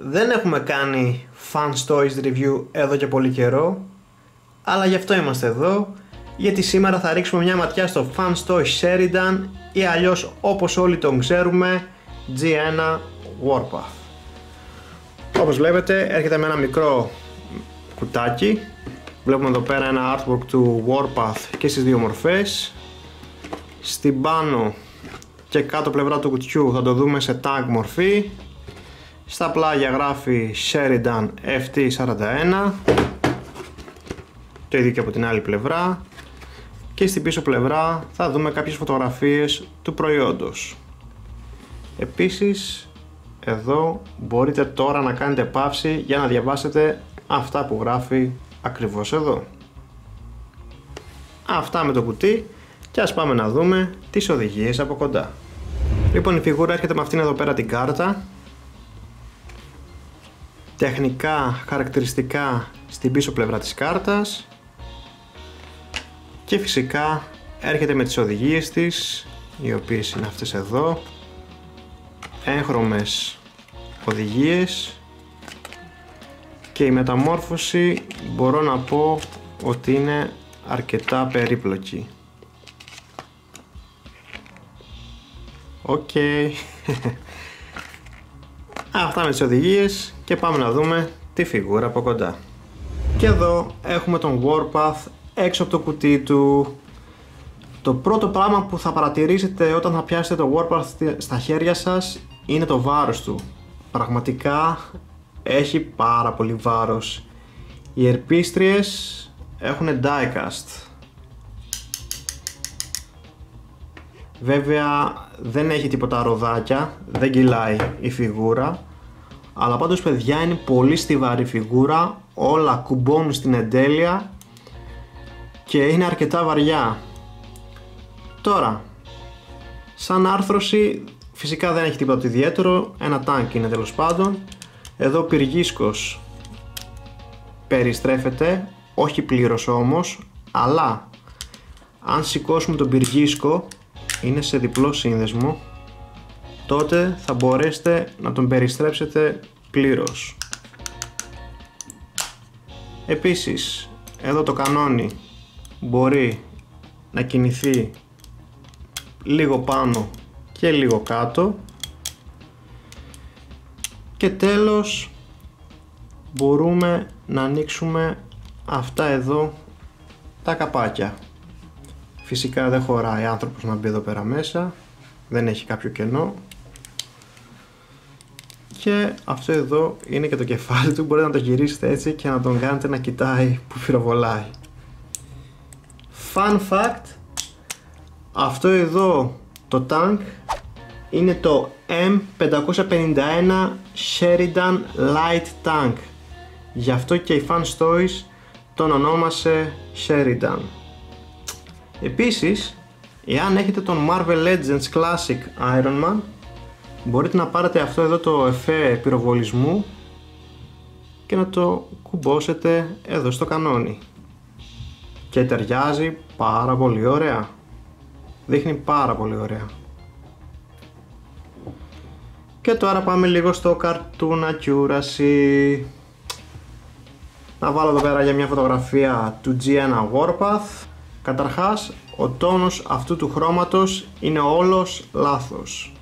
Δεν έχουμε κάνει Fun Toys review εδώ και πολύ καιρό, αλλά γι' αυτό είμαστε εδώ, γιατί σήμερα θα ρίξουμε μια ματιά στο Fun Toys Sheridan ή αλλιώς όπως όλοι τον ξέρουμε G1 Warpath. Όπως βλέπετε έρχεται με ένα μικρό κουτάκι. Βλέπουμε εδώ πέρα ένα artwork του Warpath και στις δύο μορφές. Στην πάνω και κάτω πλευρά του κουτιού θα το δούμε σε tag μορφή. Στα πλάγια γράφει Sheridan FT41. Το ίδιο και από την άλλη πλευρά. Και στην πίσω πλευρά θα δούμε κάποιες φωτογραφίες του προϊόντος. Επίσης εδώ μπορείτε τώρα να κάνετε παύση για να διαβάσετε αυτά που γράφει ακριβώς εδώ. Αυτά με το κουτί και ας πάμε να δούμε τις οδηγίες από κοντά. Λοιπόν, η φιγούρα έρχεται με αυτήν εδώ πέρα την κάρτα. Τεχνικά χαρακτηριστικά στην πίσω πλευρά της κάρτας. Και φυσικά έρχεται με τις οδηγίες της, οι οποίες είναι αυτές εδώ. Έγχρωμες οδηγίες. Και η μεταμόρφωση μπορώ να πω ότι είναι αρκετά περίπλοκη. Οκ. Αυτά με τις οδηγίες και πάμε να δούμε τη φιγούρα από κοντά. Και εδώ έχουμε τον Warpath έξω από το κουτί του. Το πρώτο πράγμα που θα παρατηρήσετε όταν θα πιάσετε το Warpath στα χέρια σας είναι το βάρος του. Πραγματικά έχει πάρα πολύ βάρος. Οι ερπίστριες έχουν die-cast. Βέβαια δεν έχει τίποτα ροδάκια, δεν κυλάει η φιγούρα. Αλλά πάντως παιδιά είναι πολύ στιβαρή φιγούρα, όλα κουμπώνουν στην εντέλεια και είναι αρκετά βαριά. Τώρα, σαν άρθρωση φυσικά δεν έχει τίποτα ιδιαίτερο, ένα τάγκ είναι τέλος πάντων. Εδώ ο πυργίσκος περιστρέφεται, όχι πλήρως όμως, αλλά αν σηκώσουμε τον πυργίσκο, είναι σε διπλό σύνδεσμο, τότε θα μπορέσετε να τον περιστρέψετε πλήρως. Επίσης, εδώ το κανόνι μπορεί να κινηθεί λίγο πάνω και λίγο κάτω. Και τέλος μπορούμε να ανοίξουμε αυτά εδώ τα καπάκια. Φυσικά δεν χωράει άνθρωπος να μπει εδώ πέρα μέσα, δεν έχει κάποιο κενό. Και αυτό εδώ είναι και το κεφάλι του, μπορείτε να το γυρίσετε έτσι και να τον κάνετε να κοιτάει που πυροβολάει. Fun fact, αυτό εδώ το tank είναι το M551 Sheridan Light Tank. Γι' αυτό και η Fun Toys τον ονόμασε Sheridan. Επίσης, εάν έχετε τον Marvel Legends Classic Iron Man, μπορείτε να πάρετε αυτό εδώ το εφέ πυροβολισμού και να το κουμπώσετε εδώ στο κανόνι. Και ταιριάζει πάρα πολύ ωραία. Δείχνει πάρα πολύ ωραία. Και τώρα πάμε λίγο στο cartoon accuracy. Να βάλω εδώ πέρα για μια φωτογραφία του G1 Warpath. Καταρχάς, ο τόνος αυτού του χρώματος είναι όλος λάθος.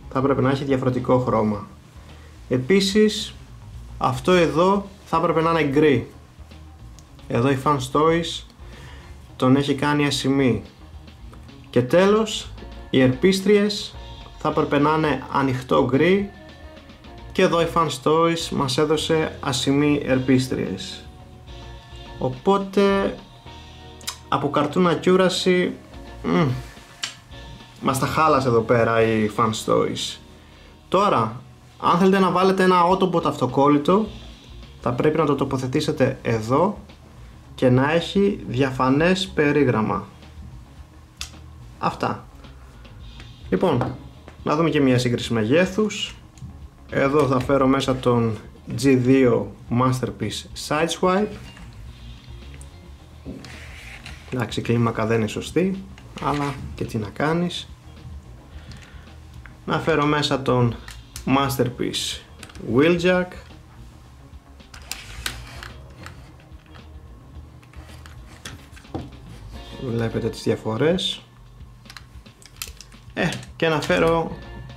Θα πρέπει να έχει διαφορετικό χρώμα. Επίσης, αυτό εδώ θα έπρεπε να είναι γκρι. Εδώ η Fun Toys τον έχει κάνει ασημή. Και τέλος, οι ερπίστριες θα έπρεπε να είναι ανοιχτό γκρι. Και εδώ η Fun Toys μας έδωσε ασημή ερπίστριες. Οπότε από cartoon accuracy μας τα χάλασε εδώ πέρα η Fun Toys. Τώρα, αν θέλετε να βάλετε ένα Autobot αυτοκόλλητο, θα πρέπει να το τοποθετήσετε εδώ και να έχει διαφανές περίγραμμα. Αυτά. Λοιπόν, να δούμε και μια σύγκριση μεγέθους. Εδώ θα φέρω μέσα τον G2 Masterpiece Sideswipe. Εντάξει, η κλίμακα δεν είναι σωστή, αλλά και τι να κάνεις. Να φέρω μέσα τον Masterpiece wheeljack, βλέπετε τις διαφορές. Και να φέρω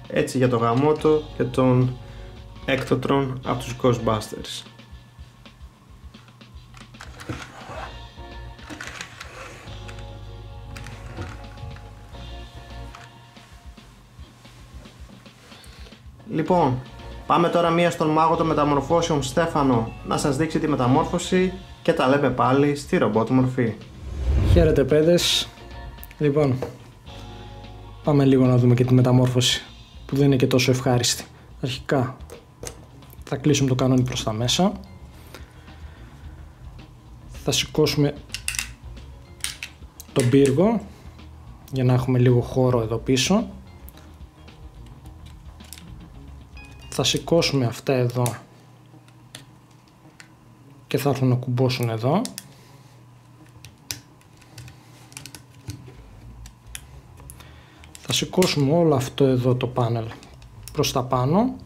έτσι για το γαμότο και τον Ectotron από τους Ghostbusters. Λοιπόν, πάμε τώρα μία στον μάγο των μεταμορφώσεων Στέφανο να σας δείξει τη μεταμόρφωση και τα λέμε πάλι στη ρομπότ μορφή. Χαίρετε παιδες. Λοιπόν, πάμε λίγο να δούμε και τη μεταμόρφωση που δεν είναι και τόσο ευχάριστη. Αρχικά θα κλείσουμε το κανόνι προς τα μέσα. Θα σηκώσουμε τον πύργο για να έχουμε λίγο χώρο εδώ πίσω. Θα σηκώσουμε αυτά εδώ και θα έρθουν να κουμπώσουν εδώ. Θα σηκώσουμε όλο αυτό εδώ το πάνελ προς τα πάνω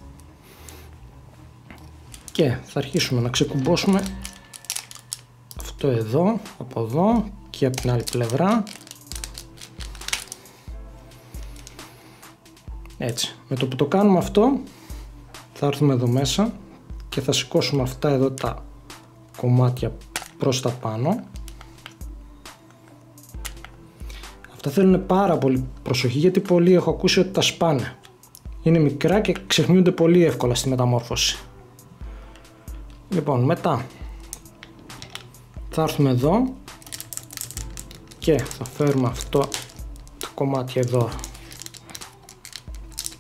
και θα αρχίσουμε να ξεκουμπώσουμε αυτό εδώ, από εδώ και από την άλλη πλευρά. Έτσι, με το που το κάνουμε αυτό θα έρθουμε εδώ μέσα και θα σηκώσουμε αυτά εδώ τα κομμάτια προς τα πάνω. Αυτά θέλουν πάρα πολύ προσοχή γιατί πολλοί έχω ακούσει ότι τα σπάνε. Είναι μικρά και ξεχνιούνται πολύ εύκολα στη μεταμόρφωση. Λοιπόν, μετά θα έρθουμε εδώ και θα φέρουμε αυτό το κομμάτι εδώ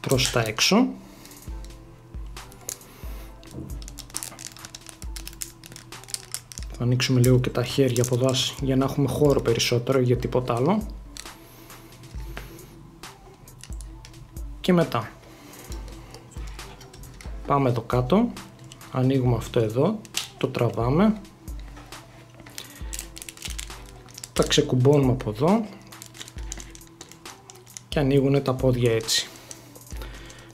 προς τα έξω. Θα ανοίξουμε λίγο και τα χέρια από εδώ για να έχουμε χώρο περισσότερο για τίποτα άλλο. Και μετά πάμε εδώ κάτω, ανοίγουμε αυτό εδώ, το τραβάμε, τα ξεκουμπώνουμε από εδώ και ανοίγουν τα πόδια έτσι.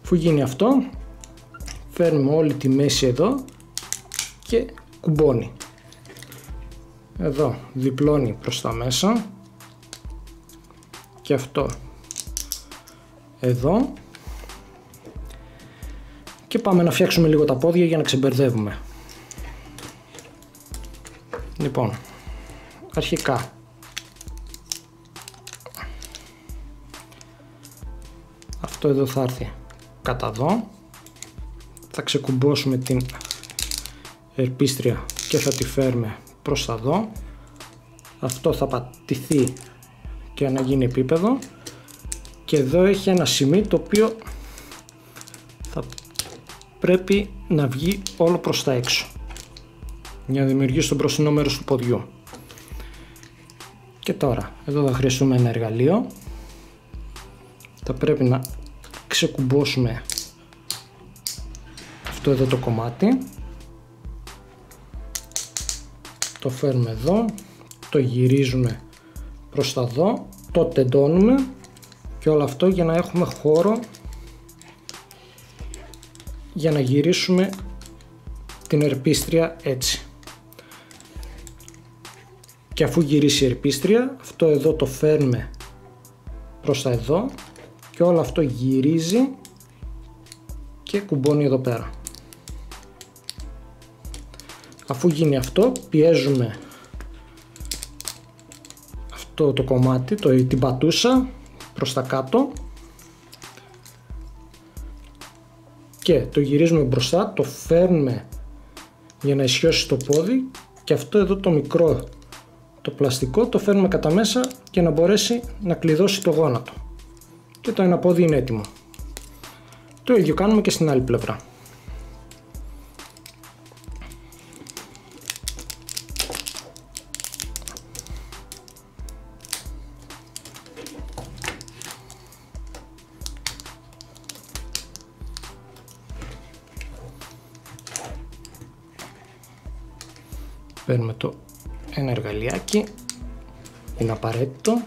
Αφού γίνει αυτό, φέρνουμε όλη τη μέση εδώ και κουμπώνει. Εδώ διπλώνει προς τα μέσα και αυτό εδώ και πάμε να φτιάξουμε λίγο τα πόδια για να ξεμπερδεύουμε. Λοιπόν, αρχικά αυτό εδώ θα έρθει κατά εδώ, θα ξεκουμπώσουμε την ερπίστρια και θα τη φέρουμε προς τα εδώ. Αυτό θα πατηθεί και να γίνει επίπεδο και εδώ έχει ένα σημείο το οποίο θα πρέπει να βγει όλο προς τα έξω για να δημιουργήσει το μπροστινό μέρος του ποδιού. Και τώρα εδώ θα χρειαστούμε ένα εργαλείο, θα πρέπει να ξεκουμπώσουμε αυτό εδώ το κομμάτι, το φέρνουμε εδώ, το γυρίζουμε προς τα εδώ, το τεντώνουμε και όλο αυτό για να έχουμε χώρο για να γυρίσουμε την ερπίστρια έτσι. Και αφού γυρίσει η ερπίστρια, αυτό εδώ το φέρνουμε προς τα εδώ και όλο αυτό γυρίζει και κουμπώνει εδώ πέρα. Αφού γίνει αυτό, πιέζουμε αυτό το κομμάτι, την πατούσα προς τα κάτω και το γυρίζουμε μπροστά, το φέρνουμε για να ισιώσει το πόδι και αυτό εδώ το μικρό, το πλαστικό, το φέρνουμε κατά μέσα για να μπορέσει να κλειδώσει το γόνατο και το ένα πόδι είναι έτοιμο. Το ίδιο κάνουμε και στην άλλη πλευρά. Παίρνουμε το ένα εργαλειάκι, είναι απαραίτητο.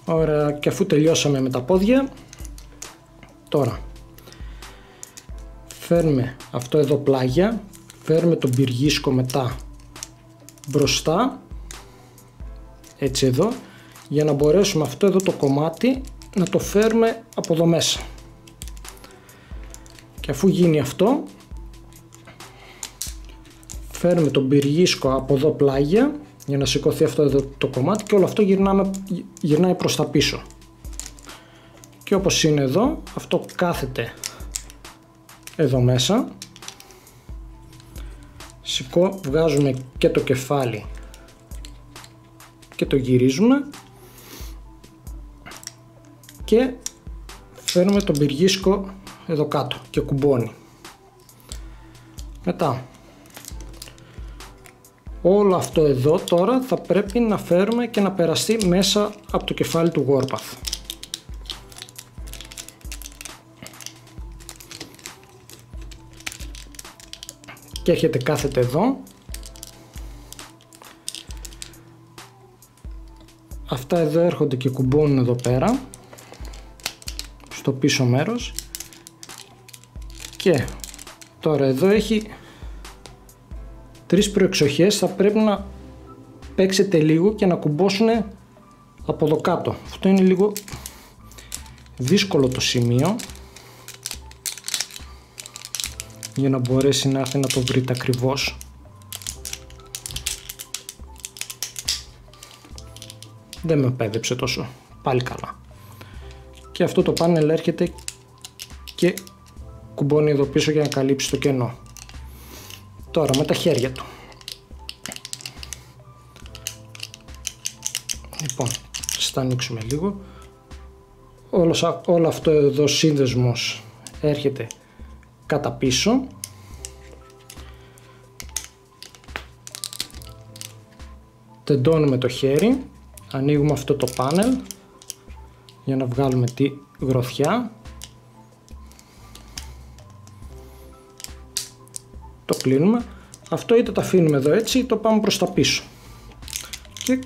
Ωραία, και αφού τελειώσαμε με τα πόδια, τώρα φέρνουμε αυτό εδώ πλάγια, φέρνουμε τον πυργίσκο μετά μπροστά, έτσι εδώ, για να μπορέσουμε αυτό εδώ το κομμάτι να το φέρουμε από εδώ μέσα. Και αφού γίνει αυτό, φέρνουμε τον πυργίσκο από εδώ πλάγια για να σηκωθεί αυτό εδώ το κομμάτι και όλο αυτό γυρνάει προς τα πίσω. Και όπως είναι εδώ, αυτό κάθεται εδώ μέσα. Βγάζουμε και το κεφάλι και το γυρίζουμε και φέρνουμε τον πυργίσκο εδώ κάτω και κουμπώνει. Μετά όλο αυτό εδώ τώρα θα πρέπει να φέρουμε και να περαστεί μέσα από το κεφάλι του Warpath. Και έχετε κάθεται εδώ. Αυτά εδώ έρχονται και κουμπώνουν εδώ πέρα στο πίσω μέρος. Και τώρα εδώ έχει 3 προεξοχές, θα πρέπει να παίξετε λίγο και να κουμπώσουν από εδώ κάτω. Αυτό είναι λίγο δύσκολο το σημείο για να μπορέσει να έρθει να το βρείτε ακριβώς. Δεν με πέδεψε τόσο, πάλι καλά. Και αυτό το πάνελ έρχεται και κουμπώνει εδώ πίσω για να καλύψει το κενό. Τώρα με τα χέρια του. Λοιπόν, θα ανοίξουμε λίγο. Όλο αυτό εδώ σύνδεσμος έρχεται κατά πίσω. Τεντώνουμε το χέρι, ανοίγουμε αυτό το πάνελ για να βγάλουμε τη γροθιά. Το κλείνουμε. Αυτό είτε το αφήνουμε εδώ έτσι είτε το πάμε προς τα πίσω. Και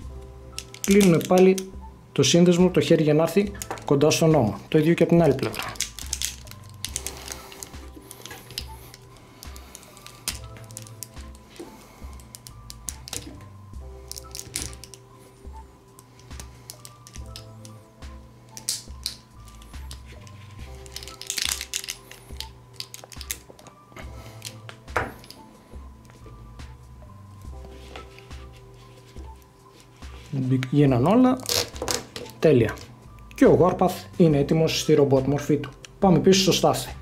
κλείνουμε πάλι το σύνδεσμο, το χέρι για να έρθει κοντά στον ώμο. Το ίδιο και από την άλλη πλευρά. Γίναν όλα τέλεια και ο Warpath είναι έτοιμος στη ρομπότ μορφή του. Πάμε πίσω στο Στάθη.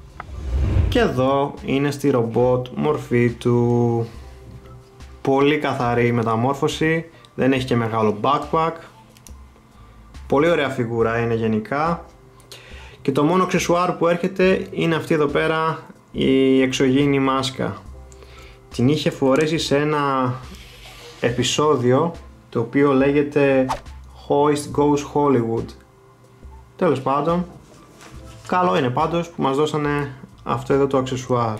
Και εδώ είναι στη ρομπότ μορφή του. Πολύ καθαρή μεταμόρφωση, δεν έχει και μεγάλο backpack. Πολύ ωραία φιγούρα είναι γενικά. Και το μόνο αξεσουάρ που έρχεται είναι αυτή εδώ πέρα η εξωγήινη μάσκα. Την είχε φορέσει σε ένα επεισόδιο το οποίο λέγεται Hoist Goes Hollywood. Τέλος πάντων, καλό είναι πάντως που μας δώσανε αυτό εδώ το αξεσουάρ.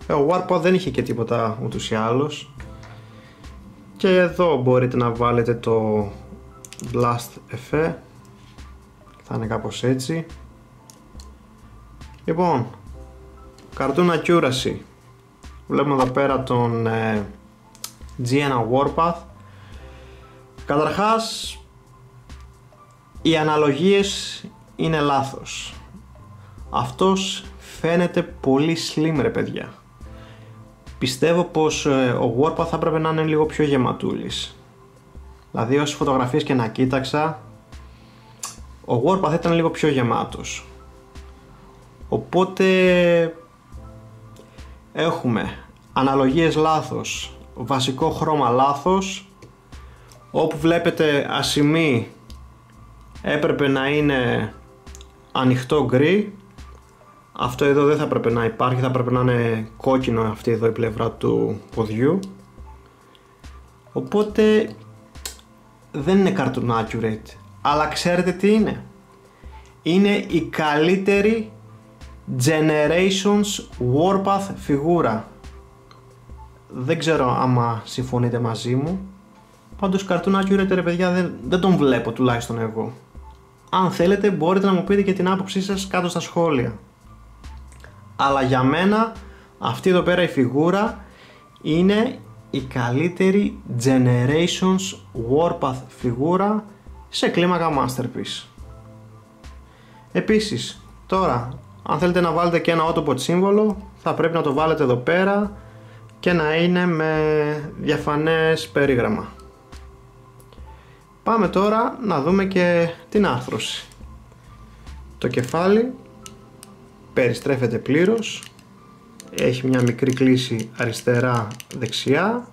Ο Warpath δεν είχε και τίποτα ούτως ή άλλως. Και εδώ μπορείτε να βάλετε το Blast Effect. Θα είναι κάπως έτσι. Λοιπόν, Cartoon Accuracy. Βλέπουμε εδώ πέρα τον Gienah Warpath. Καταρχάς, οι αναλογίες είναι λάθος. Αυτός φαίνεται πολύ slim ρε παιδιά. Πιστεύω πως ο Warpath θα έπρεπε να είναι λίγο πιο γεματούλης. Δηλαδή όσες φωτογραφίες και να κοίταξα, ο Warpath ήταν λίγο πιο γεμάτος. Οπότε έχουμε αναλογίες λάθος, βασικό χρώμα λάθος. Όπου βλέπετε ασημή έπρεπε να είναι ανοιχτό γκρι. Αυτό εδώ δεν θα έπρεπε να υπάρχει, θα έπρεπε να είναι κόκκινο αυτή εδώ η πλευρά του ποδιού. Οπότε δεν είναι cartoon accurate. Αλλά ξέρετε τι είναι? Είναι η καλύτερη Generations Warpath φιγούρα. Δεν ξέρω άμα συμφωνείτε μαζί μου. Πάντως cartoon accurate ρε παιδιά δεν τον βλέπω, τουλάχιστον εγώ. Αν θέλετε μπορείτε να μου πείτε και την άποψή σας κάτω στα σχόλια. Αλλά για μένα αυτή εδώ πέρα η φιγούρα είναι η καλύτερη Generations Warpath φιγούρα σε κλίμακα Masterpiece. Επίσης, τώρα αν θέλετε να βάλετε και ένα Autobot σύμβολο θα πρέπει να το βάλετε εδώ πέρα και να είναι με διαφανές περίγραμμα. Πάμε τώρα να δούμε και την άρθρωση. Το κεφάλι περιστρέφεται πλήρως, έχει μια μικρή κλίση αριστερά δεξιά,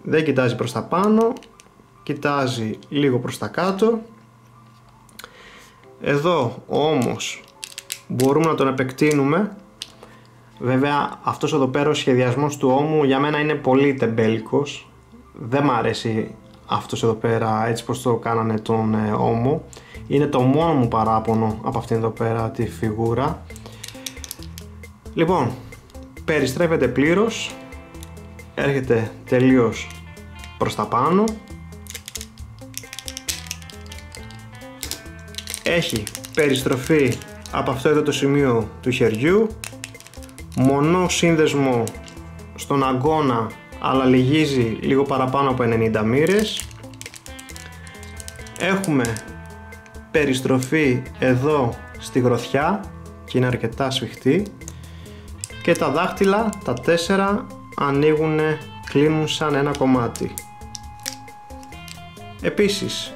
δεν κοιτάζει προς τα πάνω, κοιτάζει λίγο προς τα κάτω. Εδώ όμως μπορούμε να τον επεκτείνουμε. Βέβαια αυτός εδώ πέρα ο σχεδιασμός του ώμου για μένα είναι πολύ τεμπέλικος, δεν μ' αρέσει αυτός εδώ πέρα έτσι πως το κάνανε τον ώμο. Είναι το μόνο μου παράπονο από αυτήν εδώ πέρα τη φιγούρα. Λοιπόν, περιστρέφεται πλήρως, έρχεται τελείως προς τα πάνω, έχει περιστροφή από αυτό εδώ το σημείο του χεριού, μονό σύνδεσμο στον αγκώνα αλλά λυγίζει λίγο παραπάνω από 90 μοίρες. Έχουμε περιστροφή εδώ στη γροθιά και είναι αρκετά σφιχτή και τα δάχτυλα, τα 4 ανοίγουν, κλείνουν σαν ένα κομμάτι. Επίσης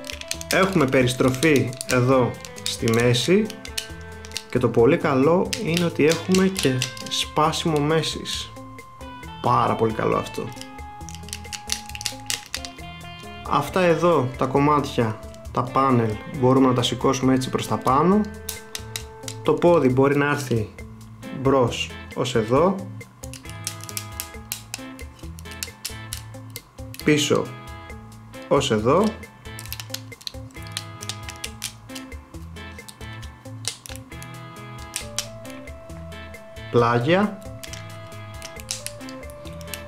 έχουμε περιστροφή εδώ στη μέση και το πολύ καλό είναι ότι έχουμε και σπάσιμο μέσης. Πάρα πολύ καλό αυτό. Αυτά εδώ τα κομμάτια, τα πάνελ μπορούμε να τα σηκώσουμε έτσι προς τα πάνω. Το πόδι μπορεί να έρθει μπρος ως εδώ, πίσω ως εδώ, πλάγια.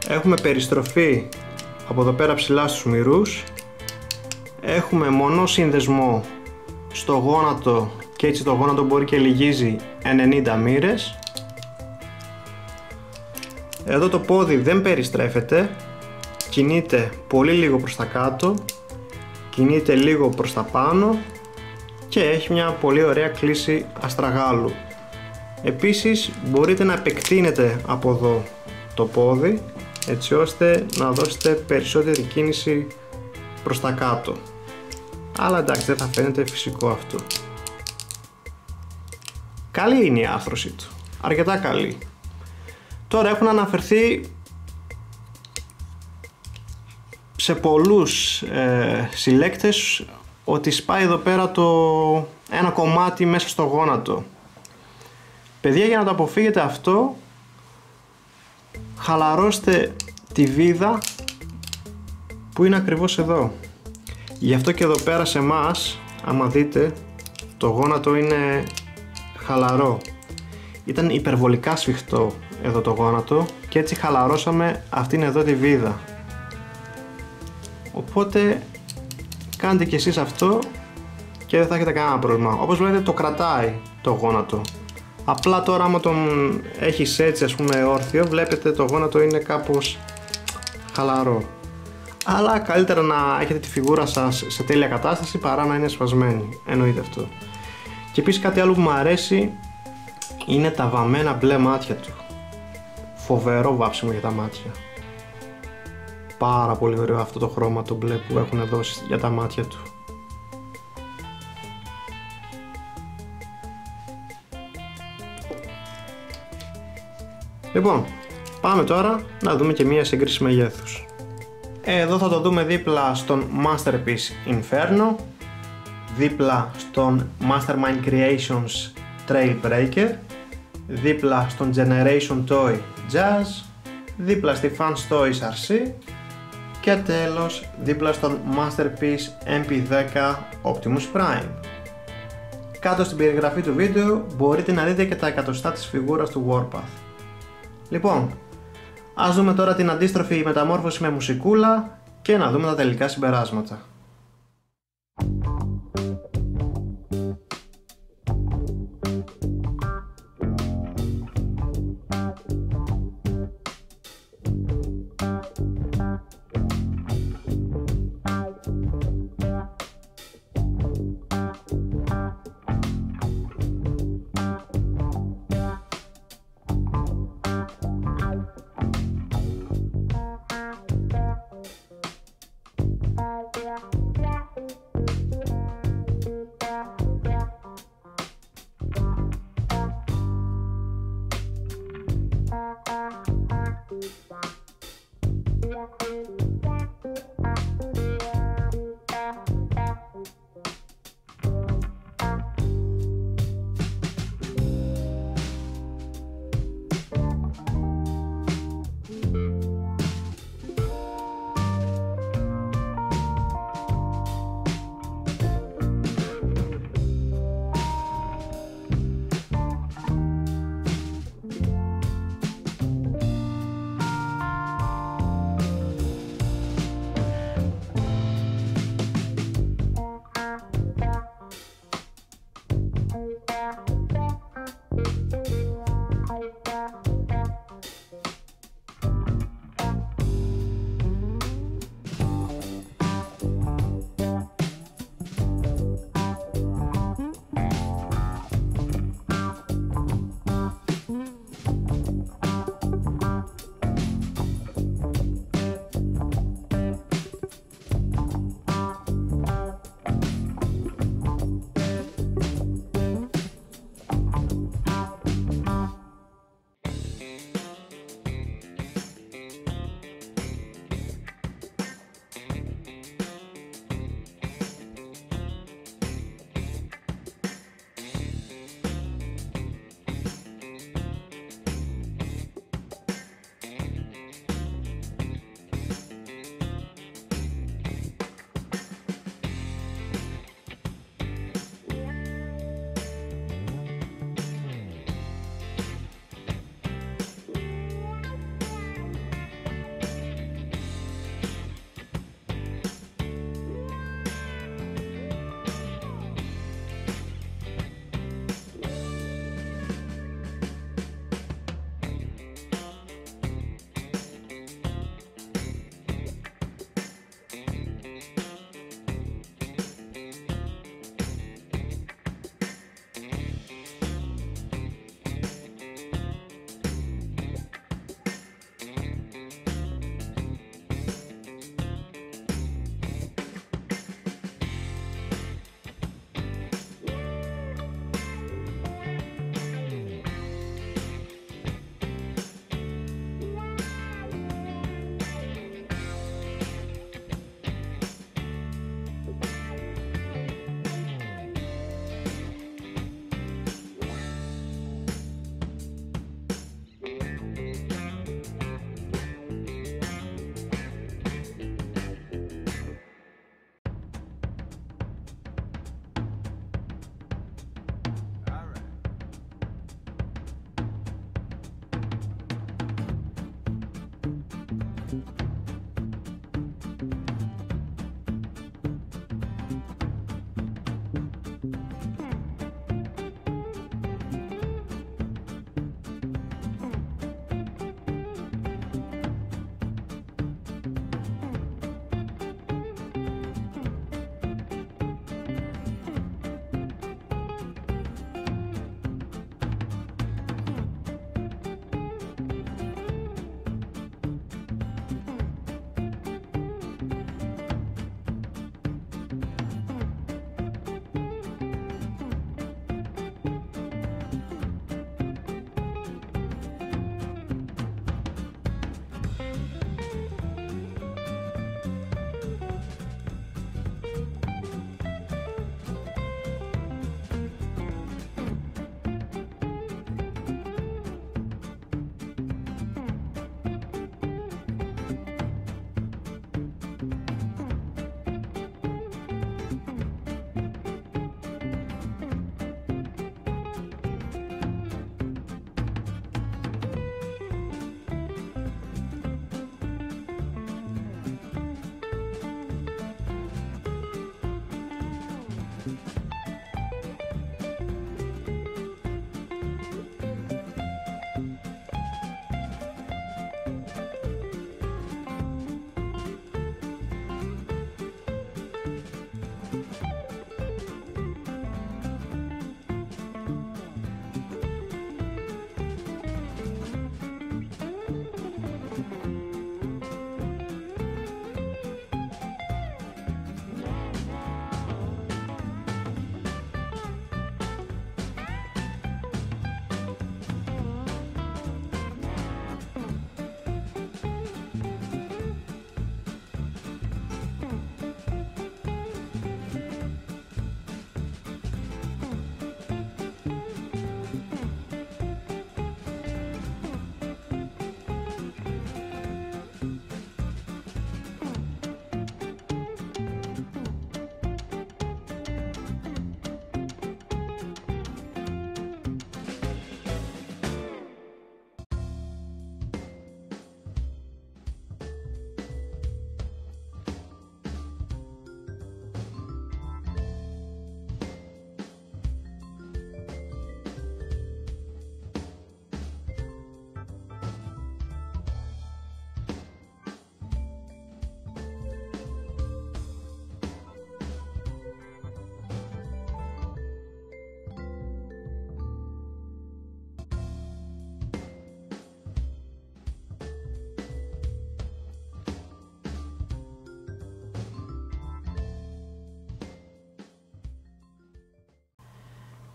Έχουμε περιστροφή από εδώ πέρα ψηλά στους μυρούς. Έχουμε μονό σύνδεσμο στο γόνατο και έτσι το γόνατο μπορεί και λυγίζει 90 μοίρες. Εδώ το πόδι δεν περιστρέφεται, κινείται πολύ λίγο προς τα κάτω, κινείται λίγο προς τα πάνω και έχει μια πολύ ωραία κλίση αστραγάλου. Επίσης μπορείτε να επεκτείνετε από εδώ το πόδι έτσι ώστε να δώσετε περισσότερη κίνηση προς τα κάτω, αλλά εντάξει δεν θα φαίνεται φυσικό αυτό. Καλή είναι η άρθρωση του, αρκετά καλή. Τώρα έχουν αναφερθεί σε πολλούς συλλέκτες ότι σπάει εδώ πέρα ένα κομμάτι μέσα στο γόνατο. Παιδιά, για να το αποφύγετε αυτό, χαλαρώστε τη βίδα που είναι ακριβώς εδώ. Γι' αυτό και εδώ πέρα σε εμάς, άμα δείτε, το γόνατο είναι χαλαρό. Ήταν υπερβολικά σφιχτό εδώ το γόνατο και έτσι χαλαρώσαμε αυτήν εδώ τη βίδα. Οπότε κάντε και εσείς αυτό και δεν θα έχετε κανένα πρόβλημα. Όπως βλέπετε το κρατάει το γόνατο. Απλά τώρα άμα τον έχεις έτσι ας πούμε όρθιο, βλέπετε το γόνατο είναι κάπως χαλαρό. Αλλά καλύτερα να έχετε τη φιγούρα σας σε τέλεια κατάσταση παρά να είναι σπασμένη, εννοείται αυτό. Και επίσης κάτι άλλο που μου αρέσει είναι τα βαμμένα μπλε μάτια του. Φοβερό βάψιμο για τα μάτια. Πάρα πολύ ωραίο αυτό το χρώμα το μπλε που έχουν δώσει για τα μάτια του. Λοιπόν, πάμε τώρα να δούμε και μία σύγκριση μεγέθους. Εδώ θα το δούμε δίπλα στον Masterpiece Inferno, δίπλα στον Mastermind Creations Trailbreaker, δίπλα στον Generation Toy Jazz, δίπλα στη Fans Toys RC και τέλος δίπλα στον Masterpiece MP10 Optimus Prime. Κάτω στην περιγραφή του βίντεο μπορείτε να δείτε και τα εκατοστά της φιγούρας του Warpath. Λοιπόν, ας δούμε τώρα την αντίστροφη μεταμόρφωση με μουσικούλα και να δούμε τα τελικά συμπεράσματα.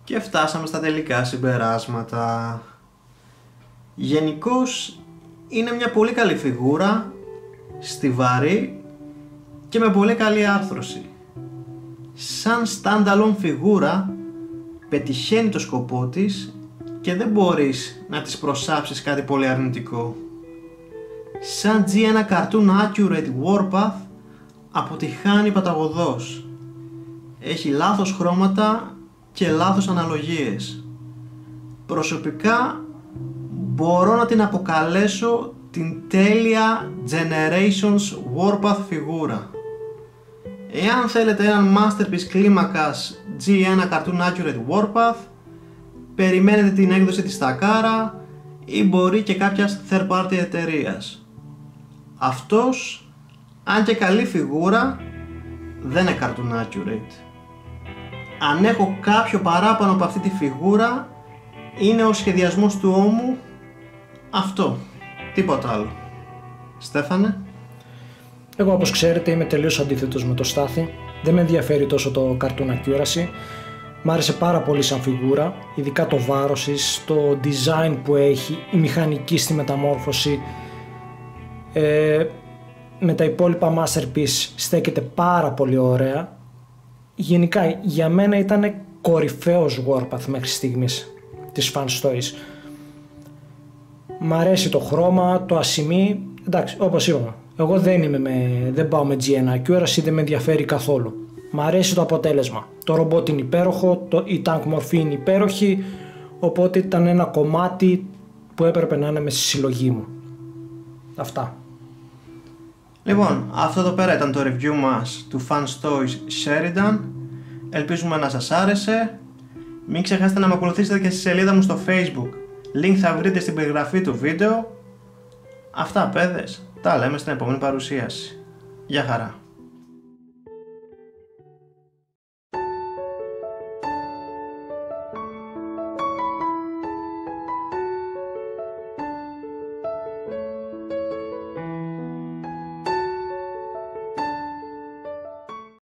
Και φτάσαμε στα τελικά συμπεράσματα. Γενικώς είναι μια πολύ καλή φιγούρα, στιβαρή και με πολύ καλή άρθρωση. Σαν standalone φιγούρα πετυχαίνει το σκοπό της και δεν μπορείς να της προσάψεις κάτι πολύ αρνητικό. Σαν G1 Cartoon Accurate Warpath αποτυχάνει παταγωδώς. Έχει λάθος χρώματα και λάθος αναλογίες. Προσωπικά μπορώ να την αποκαλέσω την τέλεια Generations Warpath φιγούρα. Εάν θέλετε έναν masterpiece κλίμακας G1 Cartoon Accurate Warpath, περιμένετε την έκδοση της Takara ή μπορεί και κάποιας third party εταιρείας. Αυτός, αν και καλή φιγούρα, δεν είναι Cartoon Accurate. Αν έχω κάποιο παράπονο από αυτή τη φιγούρα, είναι ο σχεδιασμός του ώμου. Αυτό, τίποτα άλλο. Στέφανε? Εγώ, όπως ξέρετε, είμαι τελείως αντίθετος με το Στάθη. Δεν με ενδιαφέρει τόσο το cartoon accuracy. Μ' άρεσε πάρα πολύ σαν φιγούρα, ειδικά το βάρος της, το design που έχει, η μηχανική στη μεταμόρφωση. Με τα υπόλοιπα masterpiece στέκεται πάρα πολύ ωραία. Γενικά για μένα ήταν κορυφαίος Warpath μέχρι στιγμής της Fans Toys. Μ' αρέσει το χρώμα, το ασημί. Εντάξει, όπως είπαμε, εγώ δεν πάω με G1 accuracy, δεν με ενδιαφέρει καθόλου. Μ' αρέσει το αποτέλεσμα. Το ρομπότ είναι υπέροχο, η tank μορφή είναι υπέροχη, οπότε ήταν ένα κομμάτι που έπρεπε να είναι μες στη συλλογή μου. Αυτά. Λοιπόν, αυτό εδώ πέρα ήταν το review μας του Fans Toys Sheridan. Ελπίζουμε να σας άρεσε. Μην ξεχάσετε να με ακολουθήσετε και στη σελίδα μου στο Facebook. Link θα βρείτε στην περιγραφή του βίντεο. Αυτά παιδες, τα λέμε στην επόμενη παρουσίαση. Γεια χαρά.